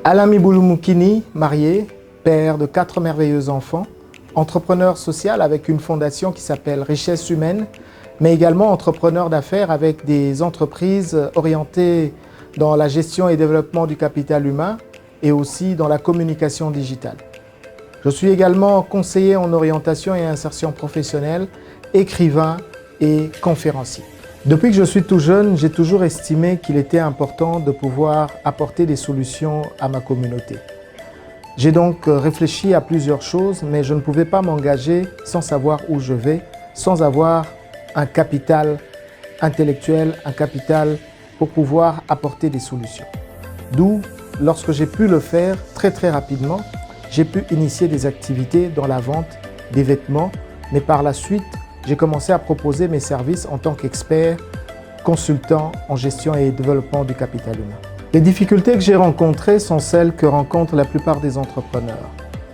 Alain Mibulu-Mukini, marié, père de 4 merveilleux enfants, entrepreneur social avec une fondation qui s'appelle Richesse Humaine, mais également entrepreneur d'affaires avec des entreprises orientées dans la gestion et développement du capital humain et aussi dans la communication digitale. Je suis également conseiller en orientation et insertion professionnelle, écrivain et conférencier. Depuis que je suis tout jeune, j'ai toujours estimé qu'il était important de pouvoir apporter des solutions à ma communauté. J'ai donc réfléchi à plusieurs choses, mais je ne pouvais pas m'engager sans savoir où je vais, sans avoir un capital intellectuel, un capital pour pouvoir apporter des solutions. D'où, lorsque j'ai pu le faire très rapidement, j'ai pu initier des activités dans la vente des vêtements, mais par la suite, j'ai commencé à proposer mes services en tant qu'expert, consultant en gestion et développement du capital humain. Les difficultés que j'ai rencontrées sont celles que rencontrent la plupart des entrepreneurs.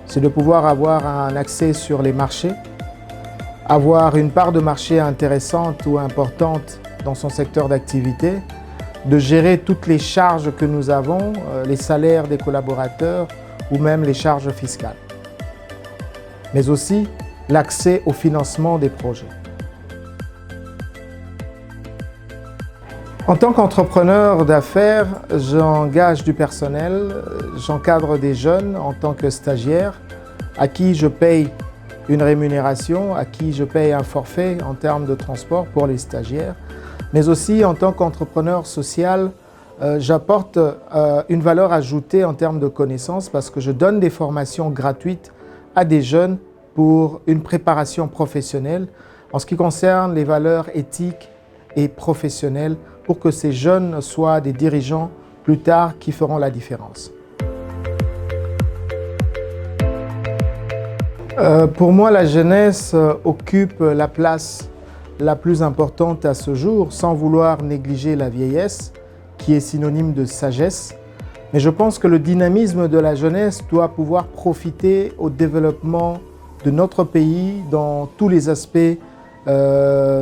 C'est de pouvoir avoir un accès sur les marchés, avoir une part de marché intéressante ou importante dans son secteur d'activité, de gérer toutes les charges que nous avons, les salaires des collaborateurs ou même les charges fiscales. Mais aussi l'accès au financement des projets. En tant qu'entrepreneur d'affaires, j'engage du personnel, j'encadre des jeunes en tant que stagiaire à qui je paye une rémunération, à qui je paye un forfait en termes de transport pour les stagiaires. Mais aussi en tant qu'entrepreneur social, j'apporte une valeur ajoutée en termes de connaissances parce que je donne des formations gratuites à des jeunes pour une préparation professionnelle en ce qui concerne les valeurs éthiques et professionnelles pour que ces jeunes soient des dirigeants plus tard qui feront la différence. Pour moi, la jeunesse occupe la place la plus importante à ce jour, sans vouloir négliger la vieillesse, qui est synonyme de sagesse. Mais je pense que le dynamisme de la jeunesse doit pouvoir profiter au développement de notre pays dans tous les aspects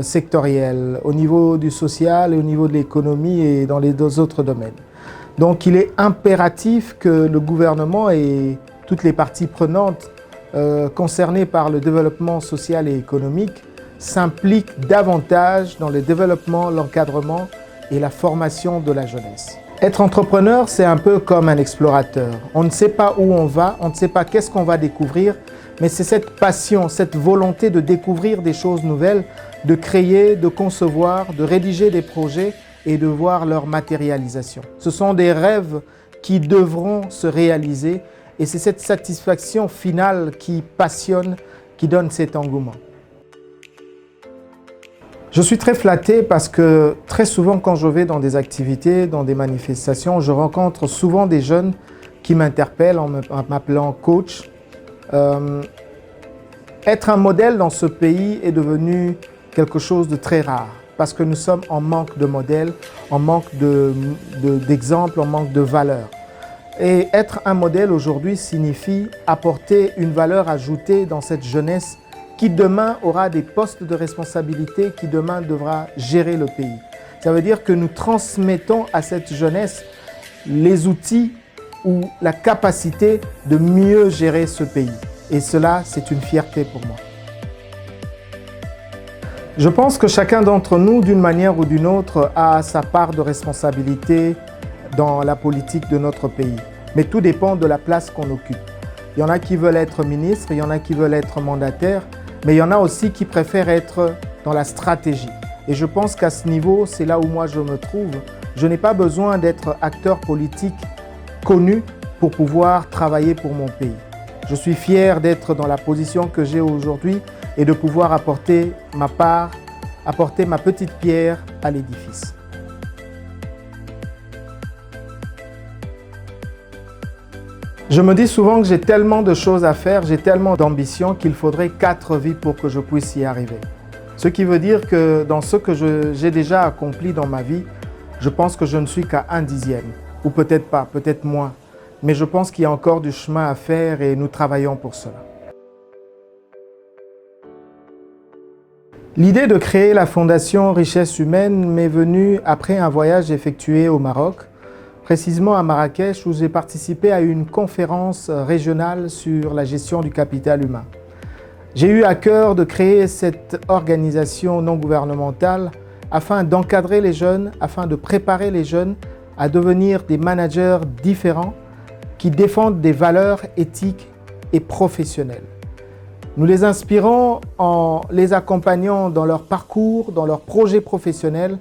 sectoriels, au niveau du social et au niveau de l'économie et dans les 2 autres domaines. Donc il est impératif que le gouvernement et toutes les parties prenantes concernées par le développement social et économique s'impliquent davantage dans le développement, l'encadrement et la formation de la jeunesse. Être entrepreneur, c'est un peu comme un explorateur. On ne sait pas où on va, on ne sait pas qu'est-ce qu'on va découvrir, mais c'est cette passion, cette volonté de découvrir des choses nouvelles, de créer, de concevoir, de rédiger des projets et de voir leur matérialisation. Ce sont des rêves qui devront se réaliser et c'est cette satisfaction finale qui passionne, qui donne cet engouement. Je suis très flatté parce que très souvent quand je vais dans des activités, dans des manifestations, je rencontre souvent des jeunes qui m'interpellent en m'appelant coach. Être un modèle dans ce pays est devenu quelque chose de très rare parce que nous sommes en manque de modèles, en manque d'exemples, en manque de valeurs. Et être un modèle aujourd'hui signifie apporter une valeur ajoutée dans cette jeunesse qui demain aura des postes de responsabilité, qui demain devra gérer le pays. Ça veut dire que nous transmettons à cette jeunesse les outils ou la capacité de mieux gérer ce pays. Et cela, c'est une fierté pour moi. Je pense que chacun d'entre nous, d'une manière ou d'une autre, a sa part de responsabilité dans la politique de notre pays. Mais tout dépend de la place qu'on occupe. Il y en a qui veulent être ministres, il y en a qui veulent être mandataires, mais il y en a aussi qui préfèrent être dans la stratégie. Et je pense qu'à ce niveau, c'est là où moi je me trouve. Je n'ai pas besoin d'être acteur politique connu pour pouvoir travailler pour mon pays. Je suis fier d'être dans la position que j'ai aujourd'hui et de pouvoir apporter ma part, apporter ma petite pierre à l'édifice. Je me dis souvent que j'ai tellement de choses à faire, j'ai tellement d'ambition qu'il faudrait 4 vies pour que je puisse y arriver. Ce qui veut dire que dans ce que j'ai déjà accompli dans ma vie, je pense que je ne suis qu'à 1/10, ou peut-être pas, peut-être moins. Mais je pense qu'il y a encore du chemin à faire et nous travaillons pour cela. L'idée de créer la Fondation Richesse Humaine m'est venue après un voyage effectué au Maroc, précisément à Marrakech, où j'ai participé à une conférence régionale sur la gestion du capital humain. J'ai eu à cœur de créer cette organisation non gouvernementale afin d'encadrer les jeunes, afin de préparer les jeunes à devenir des managers différents qui défendent des valeurs éthiques et professionnelles. Nous les inspirons en les accompagnant dans leur parcours, dans leurs projets professionnels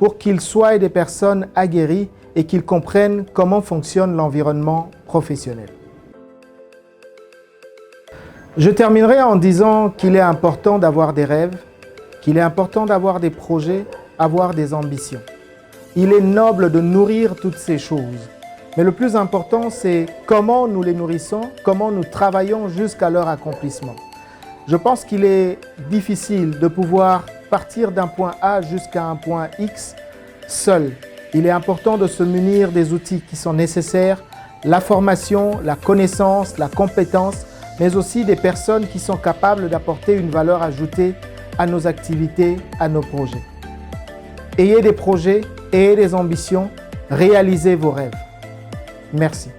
pour qu'ils soient des personnes aguerries et qu'ils comprennent comment fonctionne l'environnement professionnel. Je terminerai en disant qu'il est important d'avoir des rêves, qu'il est important d'avoir des projets, avoir des ambitions. Il est noble de nourrir toutes ces choses. Mais le plus important, c'est comment nous les nourrissons, comment nous travaillons jusqu'à leur accomplissement. Je pense qu'il est difficile de pouvoir partir d'un point A jusqu'à un point X seul. Il est important de se munir des outils qui sont nécessaires, la formation, la connaissance, la compétence, mais aussi des personnes qui sont capables d'apporter une valeur ajoutée à nos activités, à nos projets. Ayez des projets, ayez des ambitions, réalisez vos rêves. Merci.